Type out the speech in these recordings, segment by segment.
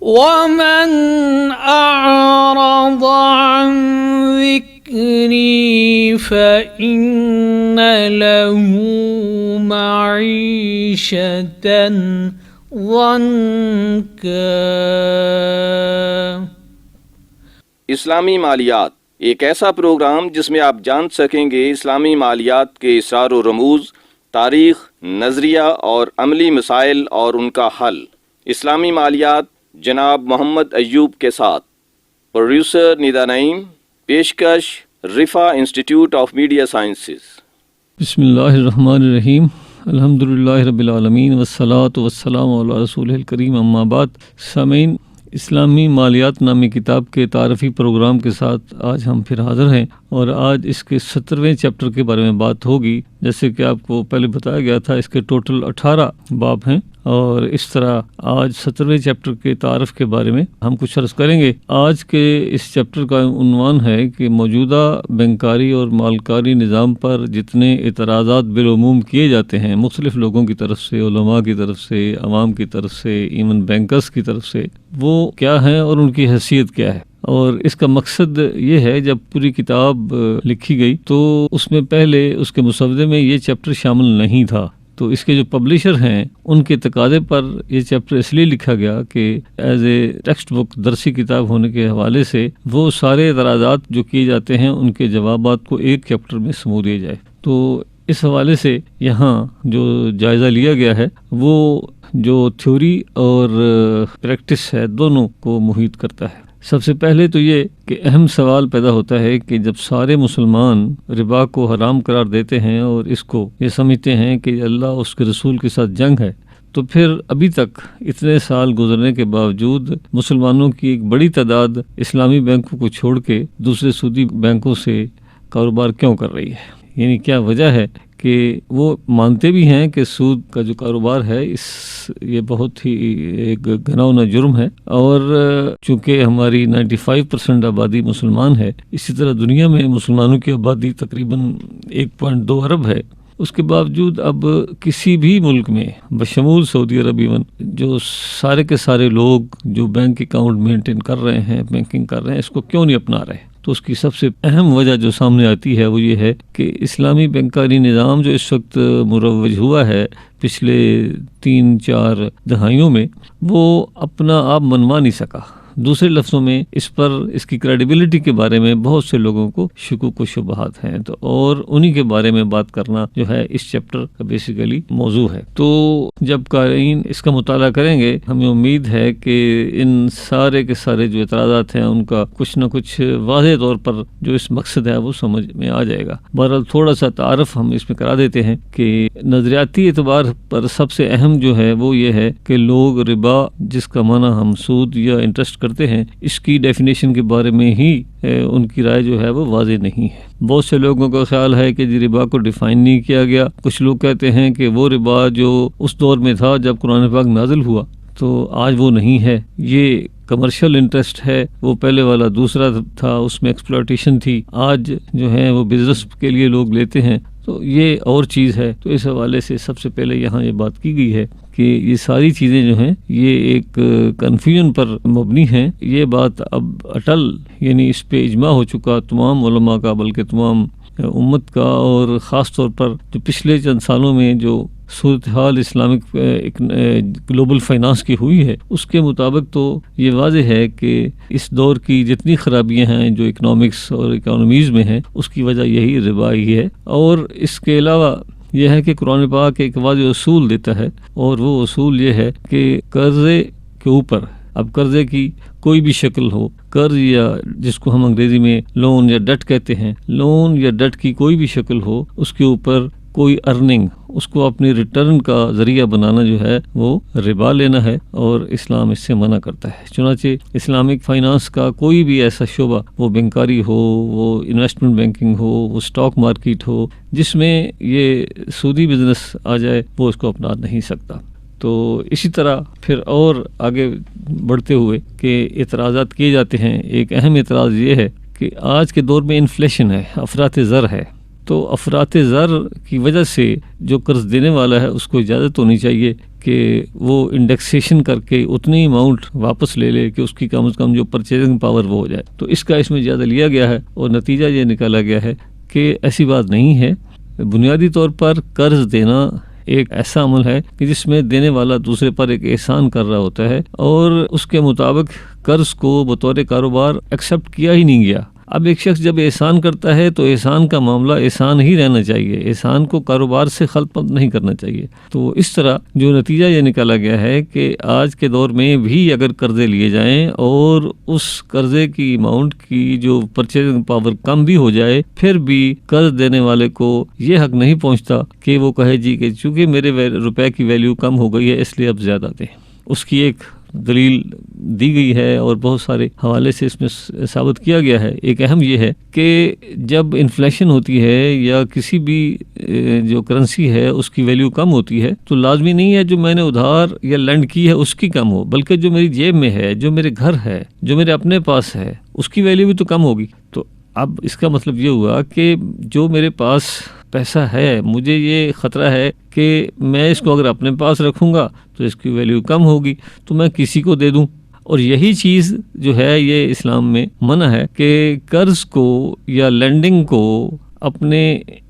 ومن أعرض عن ذكري فإن له معيشة ضنكا۔ اسلامی مالیات ایک ایسا پروگرام جس میں آپ جان سکیں گے اسلامی مالیات کے اسرار و رموز، تاریخ، نظریہ اور عملی مسائل اور ان کا حل۔ اسلامی مالیات جناب محمد ایوب کے ساتھ، پروڈیوسر ندا نعیم، پیشکش رفا انسٹیٹیوٹ آف میڈیا سائنسز۔ بسم اللہ الرحمن الرحیم، الحمدللہ رب العالمین والصلاة والسلام علی رسول الکریم، اما بعد۔ سامعین، اسلامی مالیات نامی کتاب کے تعارفی پروگرام کے ساتھ آج ہم پھر حاضر ہیں، اور آج اس کے 17ویں چیپٹر کے بارے میں بات ہوگی۔ جیسے کہ آپ کو پہلے بتایا گیا تھا، اس کے ٹوٹل 18 باب ہیں، اور اس طرح آج 17ویں چیپٹر کے تعارف کے بارے میں ہم کچھ عرض کریں گے۔ آج کے اس چیپٹر کا عنوان ہے کہ موجودہ بینکاری اور مالکاری نظام پر جتنے اعتراضات بالعموم کیے جاتے ہیں مختلف لوگوں کی طرف سے، علماء کی طرف سے، عوام کی طرف سے، ایون بینکرز کی طرف سے، وہ کیا ہیں اور ان کی حیثیت کیا ہے۔ اور اس کا مقصد یہ ہے، جب پوری کتاب لکھی گئی تو اس میں پہلے اس کے مسودے میں یہ چیپٹر شامل نہیں تھا، تو اس کے جو پبلشر ہیں ان کے تقاضے پر یہ چیپٹر اس لیے لکھا گیا کہ ایز اے ٹیکسٹ بک، درسی کتاب ہونے کے حوالے سے وہ سارے اعتراضات جو کیے جاتے ہیں ان کے جوابات کو ایک چیپٹر میں سمو دیا جائے۔ تو اس حوالے سے یہاں جو جائزہ لیا گیا ہے وہ جو تھیوری اور پریکٹس ہے دونوں کو محیط کرتا ہے۔ سب سے پہلے تو یہ کہ اہم سوال پیدا ہوتا ہے کہ جب سارے مسلمان ربا کو حرام قرار دیتے ہیں اور اس کو یہ سمجھتے ہیں کہ اللہ اس کے رسول کے ساتھ جنگ ہے، تو پھر ابھی تک اتنے سال گزرنے کے باوجود مسلمانوں کی ایک بڑی تعداد اسلامی بینکوں کو چھوڑ کے دوسرے سودی بینکوں سے کاروبار کیوں کر رہی ہے؟ یعنی کیا وجہ ہے کہ وہ مانتے بھی ہیں کہ سود کا جو کاروبار ہے یہ بہت ہی ایک گھناؤنا جرم ہے، اور چونکہ ہماری 95% آبادی مسلمان ہے، اسی طرح دنیا میں مسلمانوں کی آبادی تقریباً 1.2 ارب ہے، اس کے باوجود اب کسی بھی ملک میں بشمول سعودی عرب ایون جو سارے کے سارے لوگ جو بینک اکاؤنٹ مینٹین کر رہے ہیں، بینکنگ کر رہے ہیں، اس کو کیوں نہیں اپنا رہے؟ تو اس کی سب سے اہم وجہ جو سامنے آتی ہے وہ یہ ہے کہ اسلامی بینکاری نظام جو اس وقت مروج ہوا ہے پچھلے 3-4 دہائیوں میں، وہ اپنا آپ منوا نہیں سکا۔ دوسرے لفظوں میں اس پر اس کی کریڈیبلٹی کے بارے میں بہت سے لوگوں کو شکوک و شبہات ہیں، تو اور انہی کے بارے میں بات کرنا جو ہے اس چیپٹر کا بیسیکلی موضوع ہے۔ تو جب قارئین اس کا مطالعہ کریں گے، ہمیں امید ہے کہ ان سارے کے سارے جو اعتراضات ہیں ان کا کچھ نہ کچھ واضح طور پر جو اس مقصد ہے وہ سمجھ میں آ جائے گا۔ بہرحال تھوڑا سا تعارف ہم اس میں کرا دیتے ہیں کہ نظریاتی اعتبار پر سب سے اہم جو ہے وہ یہ ہے کہ لوگ ربا، جس کا معنی ہم سود یا انٹرسٹ کرتے ہیں، اس کی ڈیفینیشن کے بارے میں ہی ان کی رائے جو ہے وہ واضح نہیں ہے۔ بہت سے لوگوں کا خیال ہے کہ ربا کو ڈیفائن نہیں کیا گیا۔ کچھ لوگ کہتے ہیں کہ وہ ربا جو اس دور میں تھا جب قرآن پاک نازل ہوا تو آج وہ نہیں ہے، یہ کمرشل انٹرسٹ ہے، وہ پہلے والا دوسرا تھا، اس میں ایکسپلائٹیشن تھی، آج جو ہے وہ بزنس کے لیے لوگ لیتے ہیں، تو یہ اور چیز ہے۔ تو اس حوالے سے سب سے پہلے یہاں یہ بات کی گئی ہے کہ یہ ساری چیزیں جو ہیں یہ ایک کنفیوژن پر مبنی ہیں۔ یہ بات اب اٹل، یعنی اس پہ اجماع ہو چکا تمام علماء کا، بلکہ تمام امت کا، اور خاص طور پر جو پچھلے چند سالوں میں جو صورتحال اسلامک گلوبل فائنانس کی ہوئی ہے، اس کے مطابق تو یہ واضح ہے کہ اس دور کی جتنی خرابیاں ہیں جو اکنامکس اور اکانومیز میں ہیں، اس کی وجہ یہی ربا ہی ہے۔ اور اس کے علاوہ یہ ہے کہ قرآن پاک ایک واضح اصول دیتا ہے، اور وہ اصول یہ ہے کہ قرضے کے اوپر، اب قرضے کی کوئی بھی شکل ہو، قرض یا جس کو ہم انگریزی میں لون یا ڈٹ کہتے ہیں، لون یا ڈٹ کی کوئی بھی شکل ہو، اس کے اوپر کوئی ارننگ، اس کو اپنی ریٹرن کا ذریعہ بنانا جو ہے وہ ربا لینا ہے، اور اسلام اس سے منع کرتا ہے۔ چنانچہ اسلامک فائنانس کا کوئی بھی ایسا شعبہ، وہ بینکاری ہو، وہ انویسٹمنٹ بینکنگ ہو، وہ اسٹاک مارکیٹ ہو، جس میں یہ سودی بزنس آ جائے، وہ اس کو اپنا نہیں سکتا۔ تو اسی طرح پھر اور آگے بڑھتے ہوئے کہ اعتراضات کیے جاتے ہیں، ایک اہم اعتراض یہ ہے کہ آج کے دور میں انفلیشن ہے، افراط زر ہے، تو افراط زر کی وجہ سے جو قرض دینے والا ہے اس کو اجازت ہونی چاہیے کہ وہ انڈیکسیشن کر کے اتنی اماؤنٹ واپس لے لے کہ اس کی کم از کم جو پرچیزنگ پاور وہ ہو جائے. تو اس کا اس میں زیادہ لیا گیا ہے اور نتیجہ یہ نکالا گیا ہے کہ ایسی بات نہیں ہے. بنیادی طور پر قرض دینا ایک ایسا عمل ہے کہ جس میں دینے والا دوسرے پر ایک احسان کر رہا ہوتا ہے اور اس کے مطابق قرض کو بطور کاروبار ایکسیپٹ کیا ہی نہیں گیا. اب ایک شخص جب احسان کرتا ہے تو احسان کا معاملہ احسان ہی رہنا چاہیے، احسان کو کاروبار سے خلط نہیں کرنا چاہیے. تو اس طرح جو نتیجہ یہ نکالا گیا ہے کہ آج کے دور میں بھی اگر قرضے لیے جائیں اور اس قرضے کی اماؤنٹ کی جو پرچیزنگ پاور کم بھی ہو جائے، پھر بھی قرض دینے والے کو یہ حق نہیں پہنچتا کہ وہ کہے جی کہ چونکہ میرے روپے کی ویلیو کم ہو گئی ہے اس لیے اب زیادہ دیں. اس کی ایک دلیل دی گئی ہے اور بہت سارے حوالے سے اس میں ثابت کیا گیا ہے. ایک اہم یہ ہے کہ جب انفلیشن ہوتی ہے یا کسی بھی جو کرنسی ہے اس کی ویلیو کم ہوتی ہے تو لازمی نہیں ہے جو میں نے ادھار یا لینڈ کی ہے اس کی کم ہو، بلکہ جو میری جیب میں ہے، جو میرے گھر ہے، جو میرے اپنے پاس ہے، اس کی ویلیو بھی تو کم ہوگی. تو اب اس کا مطلب یہ ہوا کہ جو میرے پاس پیسہ ہے، مجھے یہ خطرہ ہے کہ میں اس کو اگر اپنے پاس رکھوں گا تو اس کی ویلیو کم ہوگی تو میں کسی کو دے دوں. اور یہی چیز جو ہے یہ اسلام میں منع ہے کہ قرض کو یا لینڈنگ کو اپنے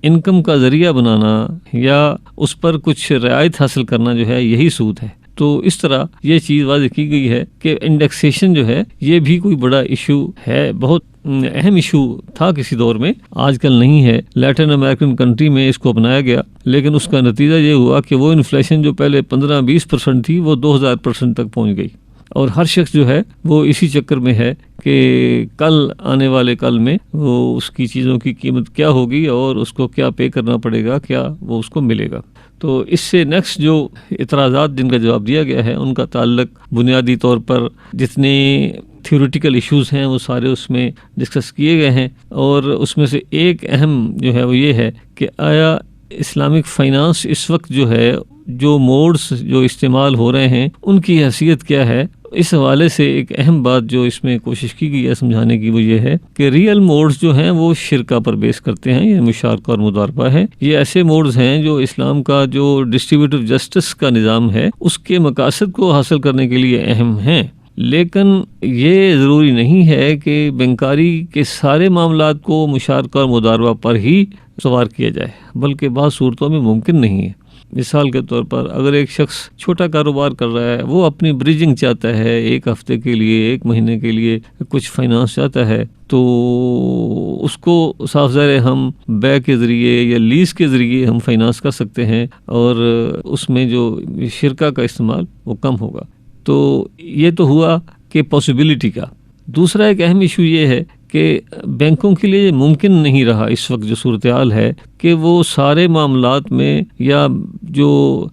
انکم کا ذریعہ بنانا یا اس پر کچھ رعایت حاصل کرنا جو ہے یہی سود ہے. تو اس طرح یہ چیز واضح کی گئی ہے کہ انڈیکسیشن جو ہے یہ بھی کوئی بڑا ایشو ہے، بہت اہم ایشو تھا کسی دور میں، آج کل نہیں ہے. لیٹن امریکن کنٹری میں اس کو اپنایا گیا، لیکن اس کا نتیجہ یہ ہوا کہ وہ انفلیشن جو پہلے 15-20% تھی وہ 2000% تک پہنچ گئی. اور ہر شخص جو ہے وہ اسی چکر میں ہے کہ کل آنے والے کل میں وہ اس کی چیزوں کی قیمت کیا ہوگی اور اس کو کیا پے کرنا پڑے گا، کیا وہ اس کو ملے گا. تو اس سے نیکسٹ جو اعتراضات جن کا جواب دیا گیا ہے ان کا تعلق بنیادی طور پر جتنے تھیوریٹیکل ایشوز ہیں وہ سارے اس میں ڈسکس کیے گئے ہیں. اور اس میں سے ایک اہم جو ہے وہ یہ ہے کہ آیا اسلامک فائنانس اس وقت جو ہے جو موڈز جو استعمال ہو رہے ہیں ان کی حیثیت کیا ہے. اس حوالے سے ایک اہم بات جو اس میں کوشش کی گئی ہے سمجھانے کی وہ یہ ہے کہ ریئل موڈز جو ہیں وہ شرکہ پر بیس کرتے ہیں، یہ مشارکہ اور مضاربہ ہے. یہ ایسے موڈز ہیں جو اسلام کا جو ڈسٹریبیوٹیو جسٹس کا نظام ہے اس کے مقاصد کو حاصل کرنے کے لیے اہم ہیں. لیکن یہ ضروری نہیں ہے کہ بینکاری کے سارے معاملات کو مشارکہ اور مضاربہ پر ہی سوار کیا جائے، بلکہ بعض صورتوں میں ممکن نہیں ہے. مثال کے طور پر اگر ایک شخص چھوٹا کاروبار کر رہا ہے، وہ اپنی بریجنگ چاہتا ہے، ایک ہفتے کے لیے، ایک مہینے کے لیے کچھ فائنانس چاہتا ہے، تو اس کو صاف ظاہر ہم بے کے ذریعے یا لیز کے ذریعے ہم فائنانس کر سکتے ہیں اور اس میں جو شرکہ کا استعمال وہ کم ہوگا. تو یہ تو ہوا کہ پاسبلٹی کا. دوسرا ایک اہم ایشو یہ ہے کہ بینکوں کے لیے ممکن نہیں رہا اس وقت جو صورتحال ہے کہ وہ سارے معاملات میں یا جو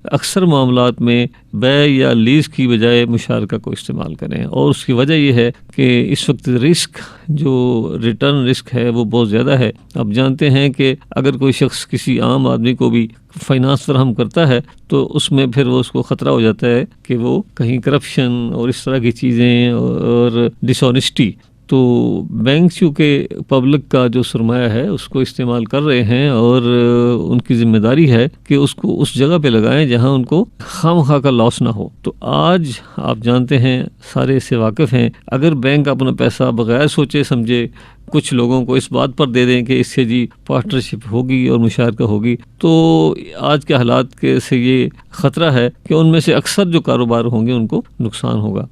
اکثر معاملات میں بے یا لیز کی بجائے مشارکہ کو استعمال کریں. اور اس کی وجہ یہ ہے کہ اس وقت رسک جو ریٹرن رسک ہے وہ بہت زیادہ ہے. آپ جانتے ہیں کہ اگر کوئی شخص کسی عام آدمی کو بھی فائنانس فراہم کرتا ہے تو اس میں پھر وہ اس کو خطرہ ہو جاتا ہے کہ وہ کہیں کرپشن اور اس طرح کی چیزیں اور ڈس آنیسٹی. تو بینک چونکہ پبلک کا جو سرمایہ ہے اس کو استعمال کر رہے ہیں اور ان کی ذمہ داری ہے کہ اس کو اس جگہ پہ لگائیں جہاں ان کو خواہ کا لاس نہ ہو. تو آج آپ جانتے ہیں، سارے اس سے واقف ہیں، اگر بینک اپنا پیسہ بغیر سوچے سمجھے کچھ لوگوں کو اس بات پر دے دیں کہ اس سے جی پارٹنرشپ ہوگی اور مشارکہ ہوگی، تو آج کے حالات کے سے یہ خطرہ ہے کہ ان میں سے اکثر جو کاروبار ہوں گے ان کو نقصان ہوگا.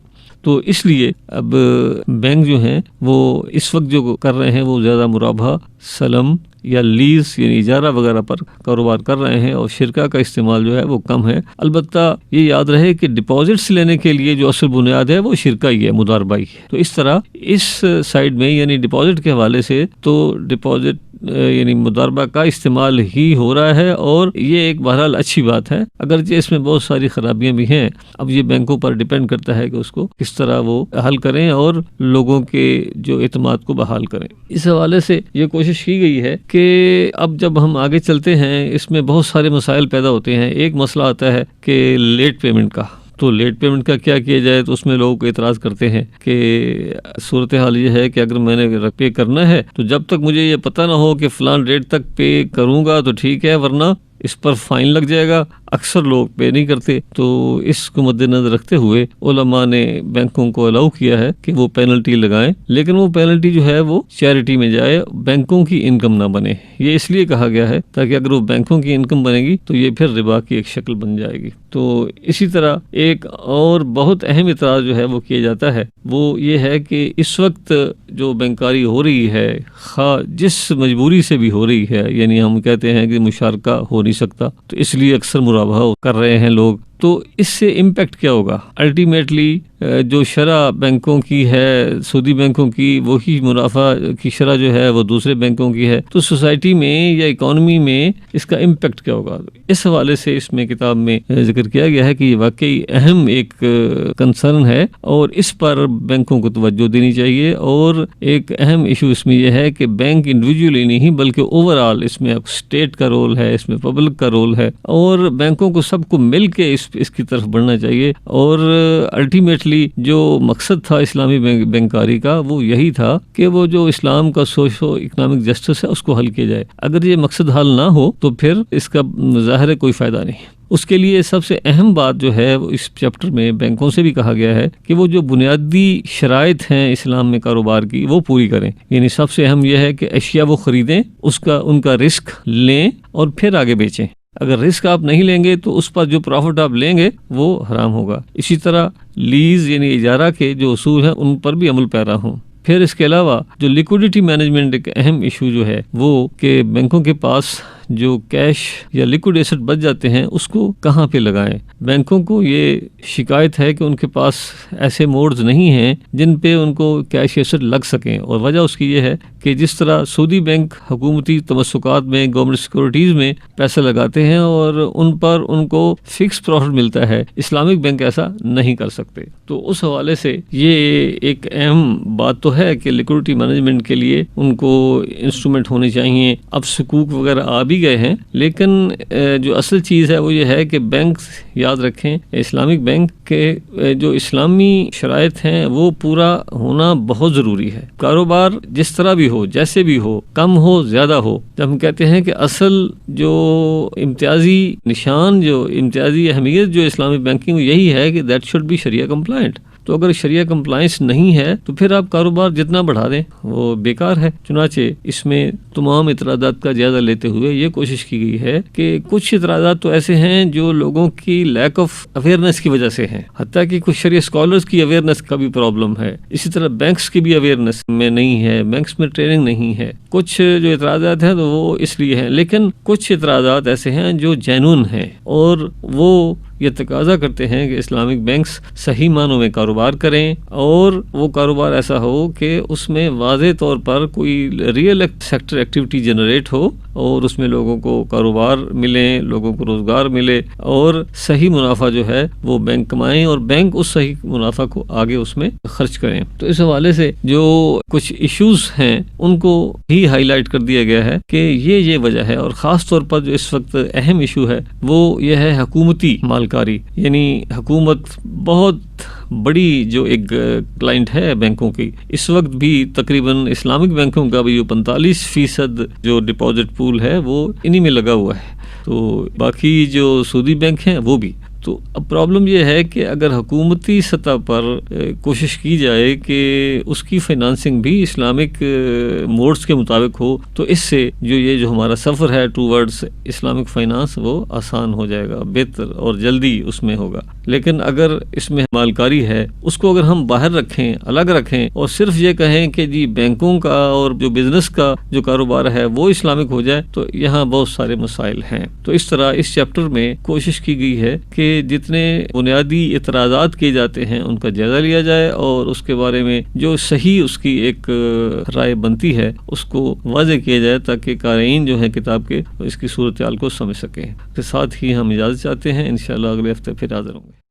تو اس لیے اب بینک جو ہیں وہ اس وقت جو کر رہے ہیں وہ زیادہ مرابحہ، سلم یا لیز یعنی اجارہ وغیرہ پر کاروبار کر رہے ہیں اور شرکہ کا استعمال جو ہے وہ کم ہے. البتہ یہ یاد رہے کہ ڈپازٹس لینے کے لیے جو اصل بنیاد ہے وہ شرکہ ہی ہے، مضاربہ ہی ہے. تو اس طرح اس سائڈ میں یعنی ڈپازٹ کے حوالے سے تو ڈپازٹ یعنی مضاربہ کا استعمال ہی ہو رہا ہے اور یہ ایک بہرحال اچھی بات ہے، اگرچہ اس میں بہت ساری خرابیاں بھی ہیں. اب یہ بینکوں پر ڈیپینڈ کرتا ہے کہ اس کو کس طرح وہ حل کریں اور لوگوں کے جو اعتماد کو بحال کریں. اس حوالے سے یہ کوشش کی گئی ہے کہ اب جب ہم آگے چلتے ہیں اس میں بہت سارے مسائل پیدا ہوتے ہیں. ایک مسئلہ آتا ہے کہ لیٹ پیمنٹ کا، تو لیٹ پیمنٹ کا کیا کیا جائے؟ تو اس میں لوگ اعتراض کرتے ہیں کہ صورتحال یہ ہے کہ اگر میں نے پے کرنا ہے تو جب تک مجھے یہ پتہ نہ ہو کہ فلان ڈیٹ تک پے کروں گا تو ٹھیک ہے، ورنہ اس پر فائن لگ جائے گا۔ اکثر لوگ پے نہیں کرتے، تو اس کو مد نظر رکھتے ہوئے علماء نے بینکوں کو الاؤ کیا ہے کہ وہ پینلٹی لگائیں، لیکن وہ پینلٹی جو ہے وہ چیریٹی میں جائے، بینکوں کی انکم نہ بنے۔ یہ اس لیے کہا گیا ہے تاکہ اگر وہ بینکوں کی انکم بنے گی تو یہ پھر ربا کی ایک شکل بن جائے گی۔ تو اسی طرح ایک اور بہت اہم اعتراض جو ہے وہ کیا جاتا ہے، وہ یہ ہے کہ اس وقت جو بینکاری ہو رہی ہے، خواہ جس مجبوری سے بھی ہو رہی ہے، یعنی ہم کہتے ہیں کہ مشارکہ ہو نہیں سکتا، تو اس لیے اکثر مرابحہ کر رہے ہیں لوگ، تو اس سے امپیکٹ کیا ہوگا؟ الٹیمیٹلی جو شرح بینکوں کی ہے، سودی بینکوں کی، وہی منافع کی شرح جو ہے وہ دوسرے بینکوں کی ہے، تو سوسائٹی میں یا اکانومی میں اس کا امپیکٹ کیا ہوگا؟ اس حوالے سے اس میں کتاب میں ذکر کیا گیا ہے کہ یہ واقعی اہم ایک کنسرن ہے اور اس پر بینکوں کو توجہ دینی چاہیے، اور ایک اہم ایشو اس میں یہ ہے کہ بینک انڈیویجولی نہیں بلکہ اوور آل اس میں اسٹیٹ کا رول ہے، اس میں پبلک کا رول ہے، اور بینکوں کو سب کو مل کے اس کی طرف بڑھنا چاہیے۔ اور الٹیمیٹلی جو مقصد تھا اسلامی بینکاری کا وہ یہی تھا کہ وہ جو اسلام کا سوشو اکنامک جسٹس ہے اس کو حل کیا جائے۔ اگر یہ مقصد حل نہ ہو تو پھر اس کا ظاہر ہے کوئی فائدہ نہیں۔ اس کے لیے سب سے اہم بات جو ہے وہ اس چیپٹر میں بینکوں سے بھی کہا گیا ہے کہ وہ جو بنیادی شرائط ہیں اسلام میں کاروبار کی وہ پوری کریں، یعنی سب سے اہم یہ ہے کہ اشیاء وہ خریدیں، ان کا رسک لیں اور پھر آگے بیچیں۔ اگر رسک آپ نہیں لیں گے تو اس پر جو پروفٹ آپ لیں گے وہ حرام ہوگا۔ اسی طرح لیز یعنی اجارہ کے جو اصول ہیں ان پر بھی عمل پیرا ہوں۔ پھر اس کے علاوہ جو لیکوڈیٹی مینجمنٹ ایک اہم ایشو جو ہے وہ کہ بینکوں کے پاس جو کیش یا لیکوڈ ایسٹ بچ جاتے ہیں اس کو کہاں پہ لگائیں۔ بینکوں کو یہ شکایت ہے کہ ان کے پاس ایسے موڈز نہیں ہیں جن پہ ان کو کیش ایسٹ لگ سکیں، اور وجہ اس کی یہ ہے کہ جس طرح سعودی بینک حکومتی تمسکات میں، گورنمنٹ سیکورٹیز میں پیسے لگاتے ہیں اور ان پر ان کو فکس پروفٹ ملتا ہے، اسلامک بینک ایسا نہیں کر سکتے۔ تو اس حوالے سے یہ ایک اہم بات تو ہے کہ لیکوڈیٹی مینجمنٹ کے لیے ان کو انسٹرومنٹ ہونے چاہیے۔ اب سکوک وغیرہ آ بھی گئے ہیں، لیکن جو اصل چیز ہے وہ یہ ہے کہ بینک یاد رکھیں، اسلامک بینک کے جو اسلامی شرائط ہیں وہ پورا ہونا بہت ضروری ہے۔ کاروبار جس طرح بھی ہو، جیسے بھی ہو، کم ہو زیادہ ہو، جب ہم کہتے ہیں کہ اصل جو امتیازی نشان، جو امتیازی اہمیت جو اسلامی بینکنگ یہی ہے کہ that should be Shariah compliant. تو اگر شریعہ کمپلائنس نہیں ہے تو پھر آپ کاروبار جتنا بڑھا دیں وہ بیکار ہے۔ چنانچہ اس میں تمام اعتراضات کا جائزہ لیتے ہوئے یہ کوشش کی گئی ہے کہ کچھ اعتراضات تو ایسے ہیں جو لوگوں کی لیک آف اویئرنیس کی وجہ سے ہیں، حتیٰ کہ کچھ شریعہ اسکالرز کی اویئرنیس کا بھی پرابلم ہے۔ اسی طرح بینکس کی بھی اویئرنیس میں نہیں ہے، بینکس میں ٹریننگ نہیں ہے۔ کچھ جو اعتراضات ہیں تو وہ اس لیے ہیں، لیکن کچھ اعتراضات ایسے ہیں جو جینون ہیں اور وہ یہ تقاضا کرتے ہیں کہ اسلامک بینکس صحیح معنوں میں کاروبار کریں، اور وہ کاروبار ایسا ہو کہ اس میں واضح طور پر کوئی ریئل سیکٹر ایکٹیویٹی جنریٹ ہو اور اس میں لوگوں کو کاروبار ملیں، لوگوں کو روزگار ملے، اور صحیح منافع جو ہے وہ بینک کمائیں اور بینک اس صحیح منافع کو آگے اس میں خرچ کریں۔ تو اس حوالے سے جو کچھ ایشوز ہیں ان کو ہی ہائی لائٹ کر دیا گیا ہے کہ یہ وجہ ہے، اور خاص طور پر جو اس وقت اہم ایشو ہے وہ یہ ہے حکومتی مالکاری، یعنی حکومت بہت بڑی جو ایک کلائنٹ ہے بینکوں کی۔ اس وقت بھی تقریباً اسلامک بینکوں کا بھی جو 45% جو ڈپازٹ پول ہے وہ انہی میں لگا ہوا ہے، تو باقی جو سعودی بینک ہیں وہ بھی۔ تو اب پرابلم یہ ہے کہ اگر حکومتی سطح پر کوشش کی جائے کہ اس کی فائنانسنگ بھی اسلامک موڈز کے مطابق ہو تو اس سے جو ہمارا سفر ہے ٹوورڈز اسلامک فائنانس وہ آسان ہو جائے گا، بہتر اور جلدی اس میں ہوگا۔ لیکن اگر اس میں مالکاری ہے اس کو اگر ہم باہر رکھیں، الگ رکھیں اور صرف یہ کہیں کہ جی بینکوں کا اور جو بزنس کا جو کاروبار ہے وہ اسلامک ہو جائے تو یہاں بہت سارے مسائل ہیں۔ تو اس طرح اس چیپٹر میں کوشش کی گئی ہے کہ جتنے بنیادی اعتراضات کیے جاتے ہیں ان کا جائزہ لیا جائے اور اس کے بارے میں جو صحیح اس کی ایک رائے بنتی ہے اس کو واضح کیا جائے تاکہ قارئین جو ہیں کتاب کے اس کی صورتحال کو سمجھ سکیں۔ اس کے ساتھ ہی ہم اجازت چاہتے ہیں، انشاءاللہ اگلے ہفتے پھر حاضر ہوں گے۔